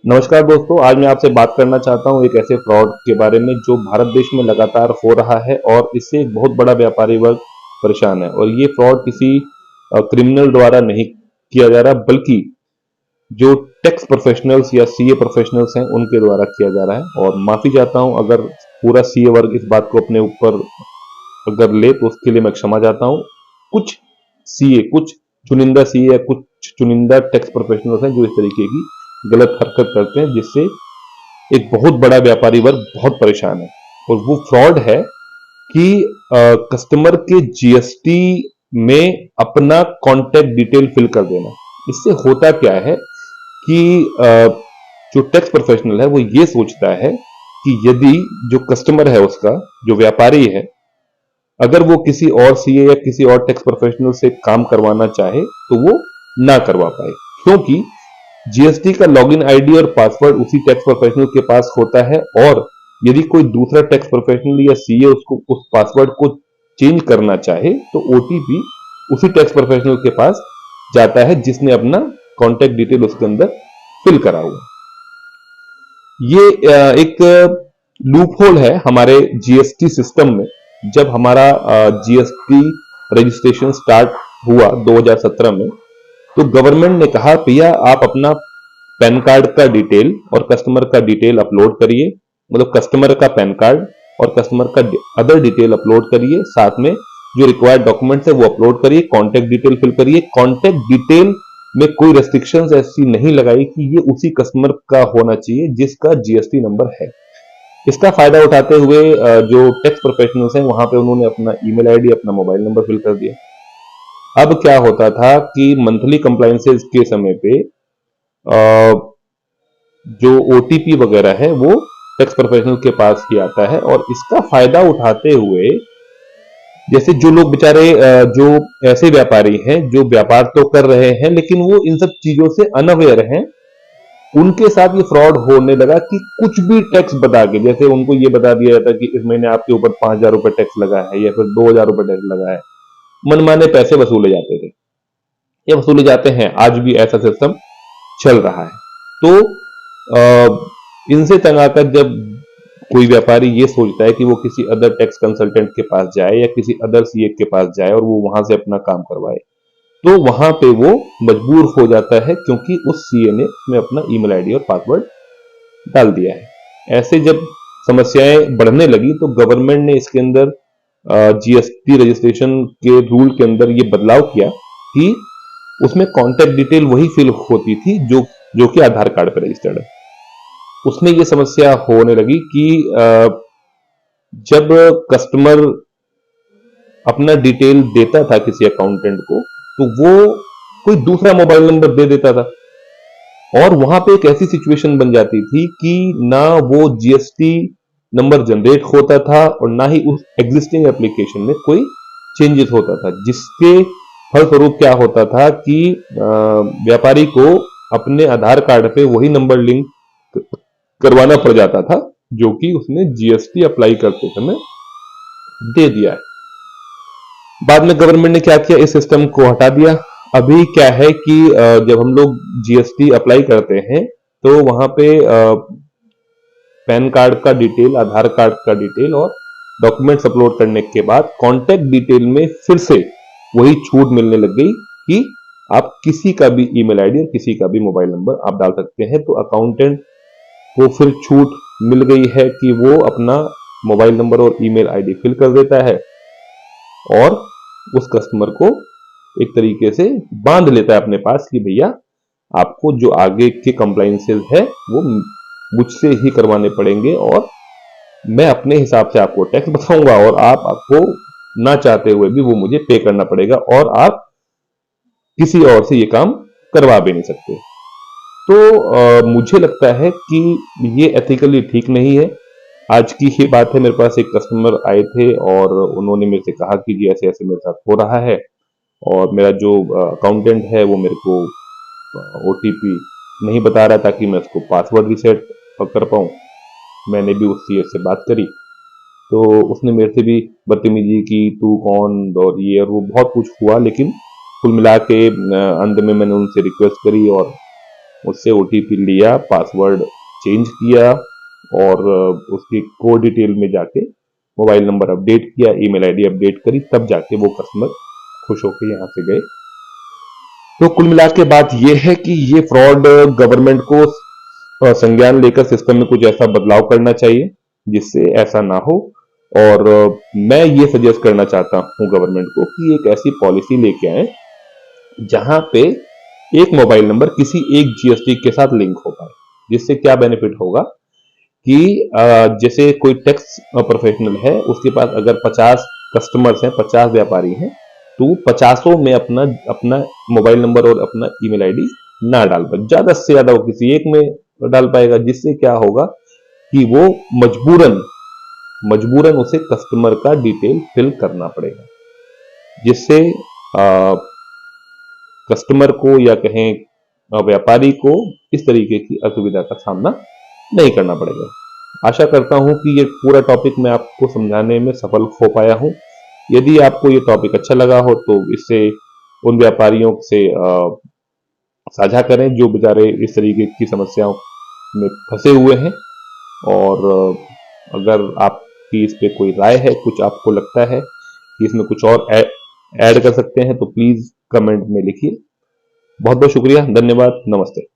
नमस्कार दोस्तों, आज मैं आपसे बात करना चाहता हूं एक ऐसे फ्रॉड के बारे में जो भारत देश में लगातार हो रहा है और इससे एक बहुत बड़ा व्यापारी वर्ग परेशान है। और ये फ्रॉड किसी क्रिमिनल द्वारा नहीं किया जा रहा, बल्कि जो टैक्स प्रोफेशनल्स या सीए प्रोफेशनल्स हैं उनके द्वारा किया जा रहा है। और माफी चाहता हूं अगर पूरा सीए वर्ग इस बात को अपने ऊपर अगर ले तो उसके लिए मैं क्षमा चाहता हूं। कुछ सीए, कुछ चुनिंदा सीए या कुछ चुनिंदा टैक्स प्रोफेशनल्स हैं जो इस तरीके की गलत हरकत करते हैं, जिससे एक बहुत बड़ा व्यापारी वर्ग बहुत परेशान है। और वो फ्रॉड है कि कस्टमर के जीएसटी में अपना कॉन्टैक्ट डिटेल फिल कर देना। इससे होता क्या है कि जो टैक्स प्रोफेशनल है वो ये सोचता है कि यदि जो कस्टमर है उसका, जो व्यापारी है, अगर वो किसी और सीए या किसी और टैक्स प्रोफेशनल से काम करवाना चाहे तो वो ना करवा पाए, क्योंकि जीएसटी का लॉगिन आईडी और पासवर्ड उसी टैक्स प्रोफेशनल के पास होता है। और यदि कोई दूसरा टैक्स प्रोफेशनल या सीए उसको उस पासवर्ड को चेंज करना चाहे तो ओटीपी उसी टैक्स प्रोफेशनल के पास जाता है जिसने अपना कॉन्टैक्ट डिटेल उसके अंदर फिल करा हुआ। ये एक लूप होल है हमारे जीएसटी सिस्टम में। जब हमारा जीएसटी रजिस्ट्रेशन स्टार्ट हुआ 2017 में, तो गवर्नमेंट ने कहा भैया आप अपना पैन कार्ड का डिटेल और कस्टमर का डिटेल अपलोड करिए, मतलब कस्टमर का पैन कार्ड और कस्टमर का अदर डिटेल अपलोड करिए, साथ में जो रिक्वायर्ड डॉक्यूमेंट्स है वो अपलोड करिए, कॉन्टैक्ट डिटेल फिल करिए। कॉन्टैक्ट डिटेल में कोई रेस्ट्रिक्शंस ऐसी नहीं लगाई कि ये उसी कस्टमर का होना चाहिए जिसका जीएसटी नंबर है। इसका फायदा उठाते हुए जो टैक्स प्रोफेशनल्स हैं वहां पे उन्होंने अपना ईमेल आईडी, अपना मोबाइल नंबर फिल कर दिया। अब क्या होता था कि मंथली कंप्लायंसेस के समय पे जो ओटीपी वगैरह है वो टैक्स प्रोफेशनल के पास ही आता है। और इसका फायदा उठाते हुए जैसे जो लोग बेचारे जो ऐसे व्यापारी हैं जो व्यापार तो कर रहे हैं लेकिन वो इन सब चीजों से अनअवेयर हैं, उनके साथ ये फ्रॉड होने लगा कि कुछ भी टैक्स बता के, जैसे उनको ये बता दिया जाता कि इस महीने आपके ऊपर 5,000 रुपए टैक्स लगा है या फिर 2,000 रुपए टैक्स लगा है। मनमाने पैसे वसूले जाते थे या वसूले जाते हैं, आज भी ऐसा सिस्टम चल रहा है। तो इनसे तंग आकर जब कोई व्यापारी ये सोचता है कि वो किसी अदर टैक्स कंसल्टेंट के पास जाए या किसी अदर सीए के पास जाए और वो वहां से अपना काम करवाए, तो वहां पे वो मजबूर हो जाता है क्योंकि उस सीए ने उसमें अपना ईमेल आईडी और पासवर्ड डाल दिया है। ऐसे जब समस्याएं बढ़ने लगी तो गवर्नमेंट ने इसके अंदर जीएसटी रजिस्ट्रेशन के रूल के अंदर ये बदलाव किया कि उसमें कॉन्टैक्ट डिटेल वही फिल होती थी जो कि आधार कार्ड पर रजिस्टर्ड है। उसमें ये समस्या होने लगी कि जब कस्टमर अपना डिटेल देता था किसी अकाउंटेंट को तो वो कोई दूसरा मोबाइल नंबर दे देता था और वहां पे एक ऐसी सिचुएशन बन जाती थी कि ना वो जीएसटी नंबर जनरेट होता था और ना ही उस एग्जिस्टिंग एप्लीकेशन में कोई चेंजेस होता था, जिसके फलस्वरूप क्या होता था कि व्यापारी को अपने आधार कार्ड पे वही नंबर लिंक करवाना पड़ जाता था जो कि उसने जीएसटी अप्लाई करते समय दे दिया है। बाद में गवर्नमेंट ने क्या किया, इस सिस्टम को हटा दिया। अभी क्या है कि जब हम लोग जीएसटी अप्लाई करते हैं तो वहां पे पैन कार्ड का डिटेल, आधार कार्ड का डिटेल और डॉक्यूमेंट्स अपलोड करने के बाद कॉन्टैक्ट डिटेल में फिर से वही छूट मिलने लग गई कि आप किसी का भी ईमेल आईडी और किसी का भी मोबाइल नंबर आप डाल सकते हैं। तो अकाउंटेंट को फिर छूट मिल गई है कि वो अपना मोबाइल नंबर और ईमेल आईडी फिल कर देता है और उस कस्टमर को एक तरीके से बांध लेता है अपने पास कि भैया आपको जो आगे के कंप्लायंसेस है वो मुझसे ही करवाने पड़ेंगे और मैं अपने हिसाब से आपको टैक्स बताऊंगा और आपको ना चाहते हुए भी वो मुझे पे करना पड़ेगा और आप किसी और से ये काम करवा भी नहीं सकते। तो मुझे लगता है कि ये एथिकली ठीक नहीं है। आज की ही बात है, मेरे पास एक कस्टमर आए थे और उन्होंने मेरे से कहा कि जी ऐसे ऐसे मेरे साथ हो रहा है और मेरा जो अकाउंटेंट है वो मेरे को ओटीपी नहीं बता रहा ताकि मैं उसको पासवर्ड रीसेट कर पाऊँ। मैंने भी उस सीए से बात करी तो उसने मेरे से भी बदतमीजी की, तू कौन और ये और वो बहुत कुछ हुआ, लेकिन कुल मिला के अंत में मैंने उनसे रिक्वेस्ट करी और उससे ओटीपी लिया, पासवर्ड चेंज किया और उसकी कोड डिटेल में जाके मोबाइल नंबर अपडेट किया, ईमेल आईडी अपडेट करी, तब जाके वो कस्टमर खुश होकर यहां से गए। तो कुल मिला के बात यह है कि ये फ्रॉड गवर्नमेंट को संज्ञान लेकर सिस्टम में कुछ ऐसा बदलाव करना चाहिए जिससे ऐसा ना हो। और मैं ये सजेस्ट करना चाहता हूं गवर्नमेंट को कि एक ऐसी पॉलिसी लेके आए जहां पे एक मोबाइल नंबर किसी एक जीएसटी के साथ लिंक हो पाए। जिससे क्या बेनिफिट होगा कि जैसे कोई टैक्स प्रोफेशनल है, उसके पास अगर 50 कस्टमर्स हैं, 50 व्यापारी हैं, तो 50 में अपना अपना मोबाइल नंबर और अपना ईमेल आईडी ना डाल पाए, ज्यादा से ज्यादा वो किसी एक में डाल पाएगा। जिससे क्या होगा कि वो मजबूरन मजबूरन उसे कस्टमर का डिटेल फिल करना पड़ेगा, जिससे कस्टमर को या कहें व्यापारी को इस तरीके की असुविधा का सामना नहीं करना पड़ेगा। आशा करता हूं कि ये पूरा टॉपिक मैं आपको समझाने में सफल हो पाया हूं। यदि आपको ये टॉपिक अच्छा लगा हो तो इसे उन व्यापारियों से साझा करें जो बेचारे इस तरीके की समस्याओं में फंसे हुए हैं। और अगर आपकी इस पे कोई राय है, कुछ आपको लगता है कि इसमें कुछ और ऐड कर सकते हैं, तो प्लीज कमेंट में लिखिए। बहुत बहुत शुक्रिया, धन्यवाद, नमस्ते।